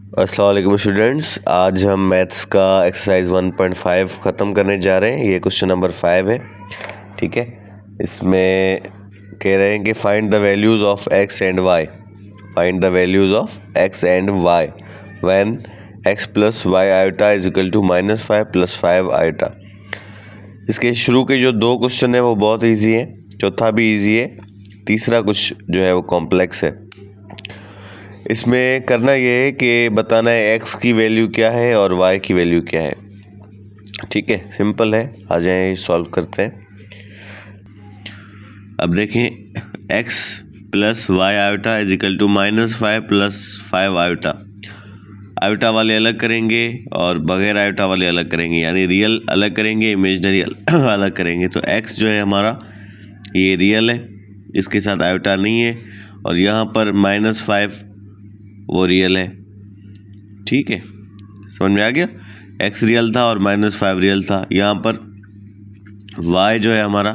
अस्सलाम वालेकुम स्टूडेंट्स, आज हम मैथ्स का एक्सरसाइज 1.5 ख़त्म करने जा रहे हैं। ये क्वेश्चन नंबर 5 है। ठीक है, इसमें कह रहे हैं कि find the values of x and y. Find the values of x and y when x plus y iota is equal to -5 + 5 iota. इसके शुरू के जो 2 क्वेश्चन है वो बहुत ईजी है, चौथा भी ईजी है, तीसरा कुछ जो है वो कॉम्प्लेक्स है। इसमें करना ये है कि बताना है एक्स की वैल्यू क्या है और वाई की वैल्यू क्या है। ठीक है, सिंपल है, आ जाएं सॉल्व करते हैं। अब देखें, x plus y iota is equal to -5 + 5 iota. Iota वाले अलग करेंगे और बगैर आयोटा वाले अलग करेंगे, यानी रियल अलग करेंगे, इमेजनरी अलग करेंगे। तो एक्स जो है हमारा ये रियल है, इसके साथ आयोटा नहीं है, और यहाँ पर -5 वो रियल है। ठीक है, समझ में आ गया। एक्स रियल था और -5 रियल था। यहाँ पर वाई जो है हमारा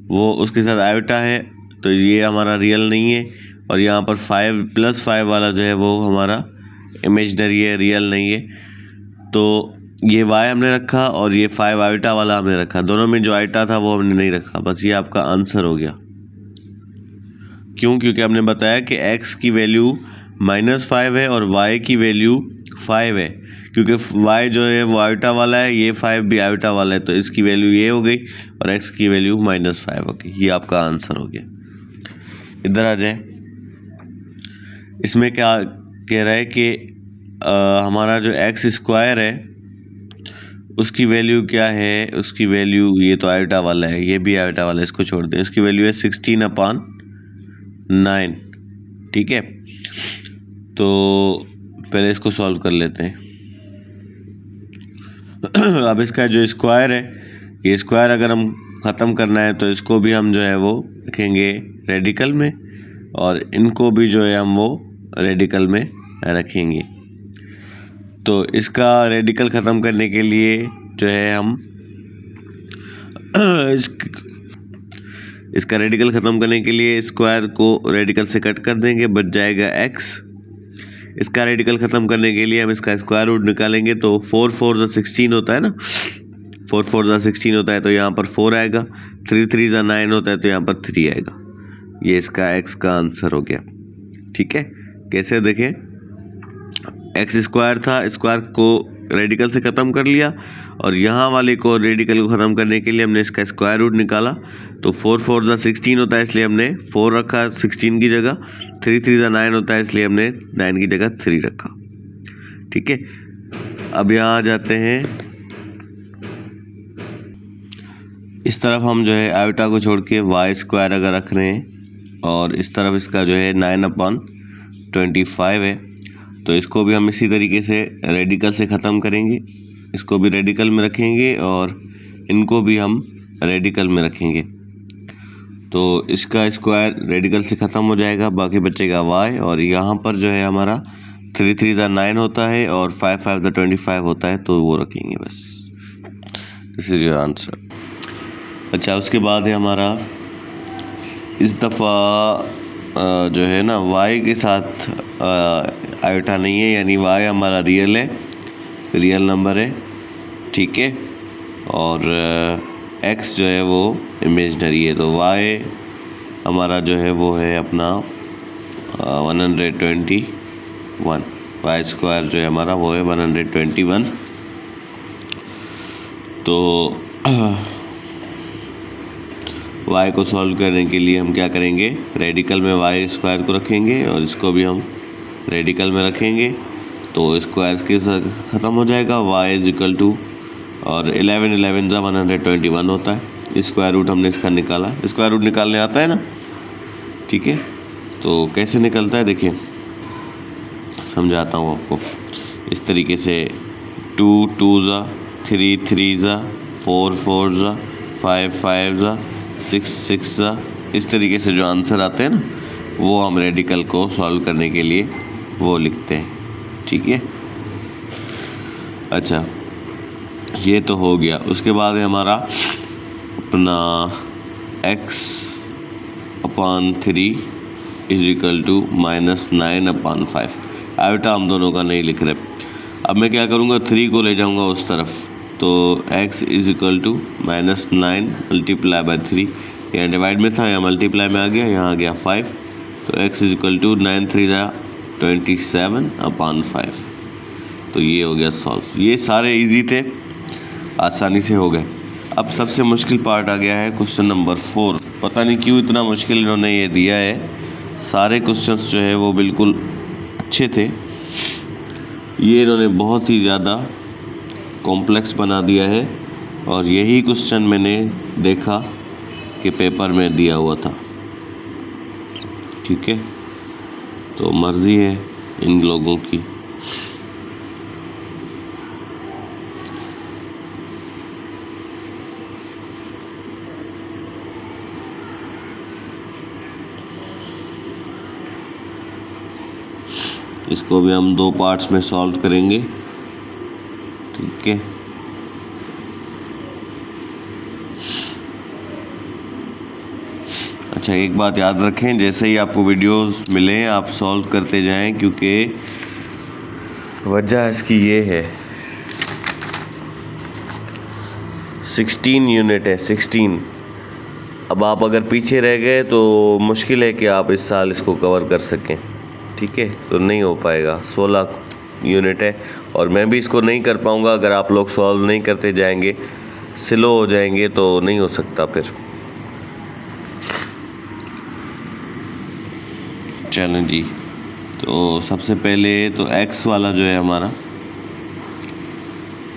वो उसके साथ आयोटा है, तो ये हमारा रियल नहीं है, और यहाँ पर 5 + 5 वाला जो है वो हमारा इमेजनरी है, रियल नहीं है। तो ये वाई हमने रखा और ये 5 आयोटा वाला हमने रखा, दोनों में जो आयोटा था वो हमने नहीं रखा। बस ये आपका आंसर हो गया। क्यों? क्योंकि हमने बताया कि एक्स की वैल्यू -5 है और y की वैल्यू 5 है। क्योंकि y जो है वो आयोटा वाला है, ये 5 भी आयोटा वाला है, तो इसकी वैल्यू ये हो गई और x की वैल्यू -5 हो गई। ये आपका आंसर हो गया। इधर आ जाए, इसमें क्या कह रहा है कि हमारा जो x² है उसकी वैल्यू क्या है। उसकी वैल्यू, ये तो आयोटा वाला है, ये भी आयोटा वाला है, इसको छोड़ दें। इसकी वैल्यू है 16/9। ठीक है, तो पहले इसको सॉल्व कर लेते हैं। अब इसका जो स्क्वायर है, ये स्क्वायर अगर हम ख़त्म करना है तो इसको भी हम जो है वो रखेंगे रेडिकल में, और इनको भी जो है हम वो रेडिकल में रखेंगे। तो इसका रेडिकल ख़त्म करने के लिए जो है हम इसका रेडिकल ख़त्म करने के लिए स्क्वायर को रेडिकल से कट कर देंगे, बच जाएगा x। इसका रेडिकल ख़त्म करने के लिए हम इसका स्क्वायर रूट निकालेंगे, तो 4 4 16 होता है ना, 4 4 16 होता है, तो यहाँ पर 4 आएगा। 3 3 9 होता है, तो यहाँ पर 3 आएगा। ये इसका x का आंसर हो गया। ठीक है, कैसे देखें, x² था, स्क्वायर को रेडिकल से ख़त्म कर लिया, और यहाँ वाले को रेडिकल को ख़त्म करने के लिए हमने इसका स्क्वायर रूट निकाला। तो 4 4 16 होता है, इसलिए हमने 4 रखा 16 की जगह। 3 3 9 होता है, इसलिए हमने 9 की जगह 3 रखा। ठीक है, अब यहाँ आ जाते हैं, इस तरफ हम जो है आयोटा को छोड़ के y² अगर रख रहे हैं, और इस तरफ इसका जो है 9/25 है, तो इसको भी हम इसी तरीके से रेडिकल से ख़त्म करेंगे। इसको भी रेडिकल में रखेंगे और इनको भी हम रेडिकल में रखेंगे। तो इसका स्क्वायर रेडिकल से ख़त्म हो जाएगा, बाकी बचेगा y, और यहाँ पर जो है हमारा 3 3 9 होता है और 5 5 25 होता है, तो वो रखेंगे बस। This is your answer. अच्छा, उसके बाद है हमारा इस दफ़ा जो है ना y के साथ आयोटा नहीं है, यानी y हमारा रियल है, रियल नंबर है। ठीक है, और x जो है वो इमेजनरी है, तो y हमारा जो है वो है अपना 121। y² जो है हमारा वो है 121। तो y को सॉल्व करने के लिए हम क्या करेंगे, रेडिकल में y² को रखेंगे और इसको भी हम रेडिकल में रखेंगे, तो स्क्वायर के साथ ख़त्म हो जाएगा। y इज इक्वल टू, और 11 11 121 होता है। स्क्वायर रूट हमने इसका निकाला, स्क्वायर रूट निकालने आता है ना। ठीक है, तो कैसे निकलता है देखिए, समझाता हूँ आपको। इस तरीके से 2 2 3 3 4 4 5 5 6 6, इस तरीके से जो आंसर आते हैं ना, वो हम रेडिकल को सॉल्व करने के लिए वो लिखते हैं। ठीक है, अच्छा, ये तो हो गया। उसके बाद है हमारा अपना x/3 is equal to -9/5। Iota हम दोनों का नहीं लिख रहे। अब मैं क्या करूँगा, 3 को ले जाऊँगा उस तरफ, तो x is equal to -9 multiply by 3, यहाँ डिवाइड में था, यहाँ मल्टीप्लाई में आ गया, यहाँ आ गया 5, तो x इज इक्वल टू 9 3 27/5। तो ये हो गया सॉल्व। ये सारे इजी थे, आसानी से हो गए। अब सबसे मुश्किल पार्ट आ गया है क्वेश्चन नंबर 4। पता नहीं क्यों इतना मुश्किल इन्होंने ये दिया है। सारे क्वेश्चंस जो है वो बिल्कुल अच्छे थे, ये इन्होंने बहुत ही ज़्यादा कॉम्प्लेक्स बना दिया है। और यही क्वेश्चन मैंने देखा कि पेपर में दिया हुआ था। ठीक है, तो मर्ज़ी है इन लोगों की। इसको भी हम 2 पार्ट्स में सॉल्व करेंगे। ठीक है, अच्छा एक बात याद रखें, जैसे ही आपको वीडियोस मिले आप सॉल्व करते जाएं, क्योंकि वजह इसकी ये है 16 यूनिट है, 16। अब आप अगर पीछे रह गए तो मुश्किल है कि आप इस साल इसको कवर कर सकें। ठीक है, तो नहीं हो पाएगा। 16 यूनिट है और मैं भी इसको नहीं कर पाऊँगा अगर आप लोग सॉल्व नहीं करते जाएंगे, स्लो हो जाएंगे तो नहीं हो सकता फिर। चलें जी, तो सबसे पहले तो x वाला जो है हमारा,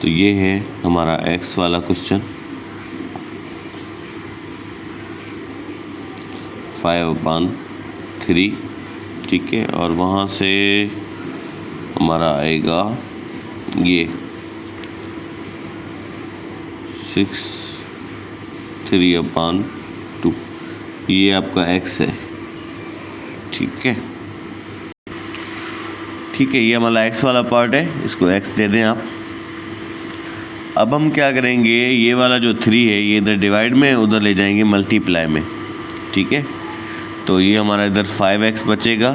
तो ये है हमारा x वाला क्वेश्चन, 5/3। ठीक है, और वहाँ से हमारा आएगा ये 6 3/2, ये आपका x है। ठीक है, ठीक है, ये हमारा x वाला पार्ट है, इसको x दे दें आप। अब हम क्या करेंगे, ये वाला जो 3 है ये इधर डिवाइड में, उधर ले जाएंगे मल्टीप्लाई में। ठीक है, तो ये हमारा इधर 5x बचेगा।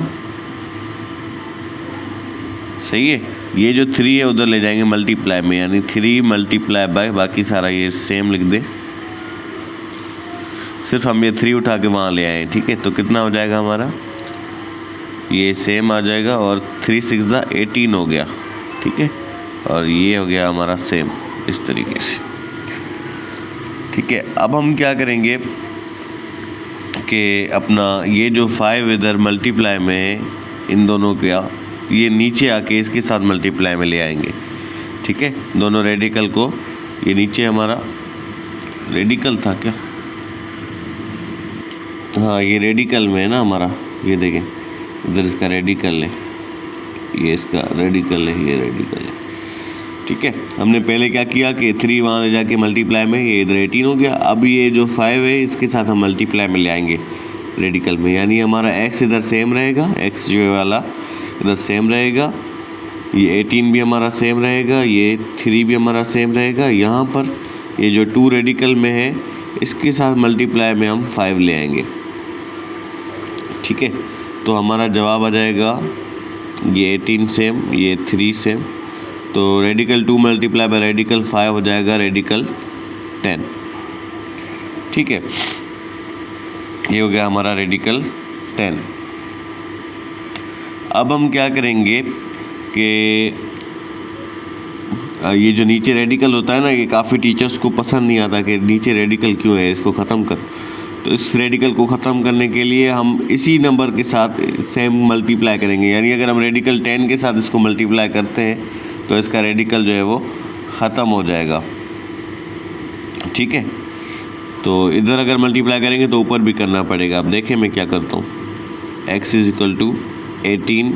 सही है, ये जो 3 है उधर ले जाएंगे मल्टीप्लाई में, यानी 3 मल्टीप्लाई बाय, बाकी सारा ये सेम लिख दे, सिर्फ हम ये 3 उठा के वहाँ ले आए। ठीक है, तो कितना हो जाएगा हमारा, ये सेम आ जाएगा और 3 6 18 हो गया। ठीक है, और ये हो गया हमारा सेम इस तरीके से। ठीक है, अब हम क्या करेंगे कि अपना ये जो 5 इधर मल्टीप्लाई में, इन दोनों का ये नीचे आके इसके साथ मल्टीप्लाई में ले आएंगे। ठीक है, दोनों रेडिकल को, ये नीचे हमारा रेडिकल था क्या, हाँ ये रेडिकल में है ना हमारा, ये देखें इधर इसका रेडिकल है, ये इसका रेडिकल है, ये रेडिकल है। ठीक है, हमने पहले क्या किया कि 3 वहाँ ले जाके मल्टीप्लाई में, ये इधर 18 हो गया। अब ये जो 5 है इसके साथ हम मल्टीप्लाई में ले आएंगे रेडिकल में, यानी हमारा x इधर सेम रहेगा, x जो वाला इधर सेम रहेगा, ये 18 भी हमारा सेम रहेगा, ये 3 भी हमारा सेम रहेगा। यहाँ पर ये जो 2 रेडिकल में है इसके साथ मल्टीप्लाई में हम 5 ले आएंगे। ठीक है, तो हमारा जवाब आ जाएगा ये 18 सेम, ये 3 सेम, तो रेडिकल 2 मल्टीप्लाई बाय रेडिकल 5 हो जाएगा रेडिकल 10। ठीक है, ये हो गया हमारा रेडिकल 10। अब हम क्या करेंगे कि ये जो नीचे रेडिकल होता है ना, ये काफ़ी टीचर्स को पसंद नहीं आता कि नीचे रेडिकल क्यों है, इसको ख़त्म कर। तो इस रेडिकल को ख़त्म करने के लिए हम इसी नंबर के साथ सेम मल्टीप्लाई करेंगे, यानी अगर हम रेडिकल 10 के साथ इसको मल्टीप्लाई करते हैं तो इसका रेडिकल जो है वो ख़त्म हो जाएगा। ठीक है, तो इधर अगर मल्टीप्लाई करेंगे तो ऊपर भी करना पड़ेगा। अब देखें मैं क्या करता हूँ, x is equal to 18,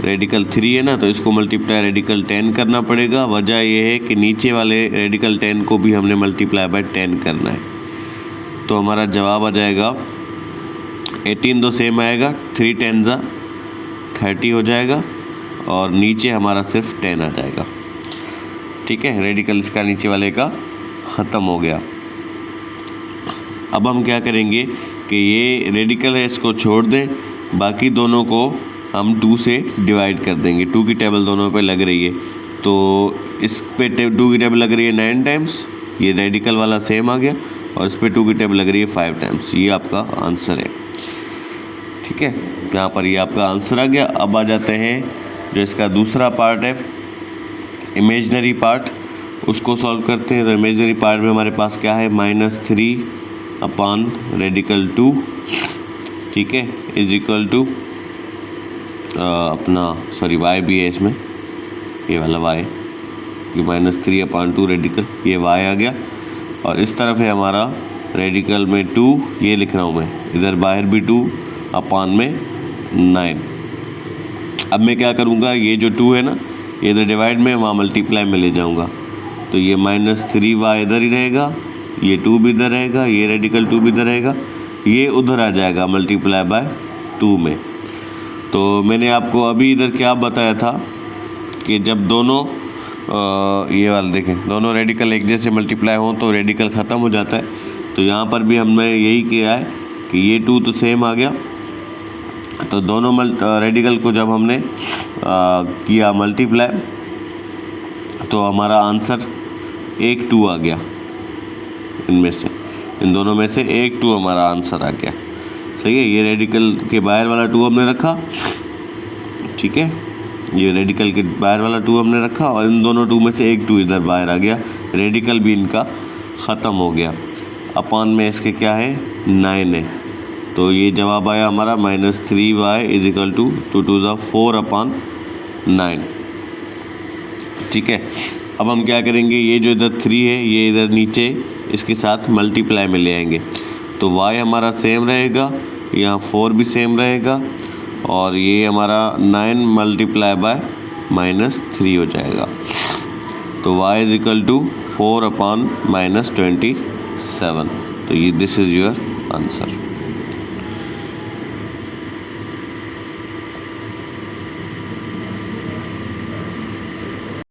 radical 3 है ना, तो इसको मल्टीप्लाई रेडिकल 10 करना पड़ेगा। वजह यह है कि नीचे वाले रेडिकल 10 को भी हमने मल्टीप्लाई बाय 10 करना है। तो हमारा जवाब आ जाएगा 18 तो सेम आएगा, 3 10 30 हो जाएगा और नीचे हमारा सिर्फ 10 आ जाएगा। ठीक है, रेडिकल इसका नीचे वाले का ख़त्म हो गया। अब हम क्या करेंगे कि ये रेडिकल है इसको छोड़ दें, बाकी दोनों को हम 2 से डिवाइड कर देंगे। 2 की टेबल दोनों पे लग रही है, तो इस पे 2 की टेबल लग रही है 9 टाइम्स, ये रेडिकल वाला सेम आ गया, और इस पे 2 की टेबल लग रही है 5 टाइम्स। ये आपका आंसर है। ठीक है, यहाँ पर ये आपका आंसर आ गया। अब आ जाते हैं जो इसका दूसरा पार्ट है, इमेजनरी पार्ट, उसको सॉल्व करते हैं। तो इमेजनरी पार्ट में हमारे पास क्या है, -3 अपॉन रेडिकल 2, ठीक है, इज इक्वल टू अपना सॉरी y भी है इसमें, ये वाला y, ये -3 अपॉन 2 रेडिकल, ये y आ गया। और इस तरफ है हमारा रेडिकल में 2, ये लिख रहा हूँ मैं, इधर बाहर भी 2 अपॉन में 9। अब मैं क्या करूँगा, ये जो 2 है ना, ये इधर डिवाइड में, वहाँ मल्टीप्लाई में ले जाऊँगा। तो ये -3y इधर ही रहेगा, ये 2 भी इधर रहेगा, ये रेडिकल 2 भी इधर रहेगा, ये उधर आ जाएगा मल्टीप्लाई बाय 2 में। तो मैंने आपको अभी इधर क्या बताया था कि जब दोनों ये वाला देखें, दोनों रेडिकल एक जैसे मल्टीप्लाई हों तो रेडिकल ख़त्म हो जाता है। तो यहाँ पर भी हमने यही किया है कि ये 2 तो सेम आ गया, तो दोनों रेडिकल को जब हमने किया मल्टीप्लाई, तो हमारा आंसर 1 2 आ गया। इनमें से, इन दोनों में से 1 2 हमारा आंसर आ गया। सही है, ये रेडिकल के बाहर वाला 2 हमने रखा, ठीक है, ये रेडिकल के बाहर वाला 2 हमने रखा, और इन दोनों 2 में से 1 2 इधर बाहर आ गया, रेडिकल भी इनका ख़त्म हो गया। अपॉन में इसके क्या है, 9 है। तो ये जवाब आया हमारा -3y इज इक्वल टू 2 2 ज़ा 4 अपॉन 9। ठीक है, अब हम क्या करेंगे, ये जो इधर 3 है ये इधर नीचे इसके साथ मल्टीप्लाई में ले आएंगे, तो y हमारा सेम रहेगा, यहाँ 4 भी सेम रहेगा, और ये हमारा 9 मल्टीप्लाई बाय -3 हो जाएगा। तो y is equal to 4 upon -27। तो ये दिस इज़ योर आंसर।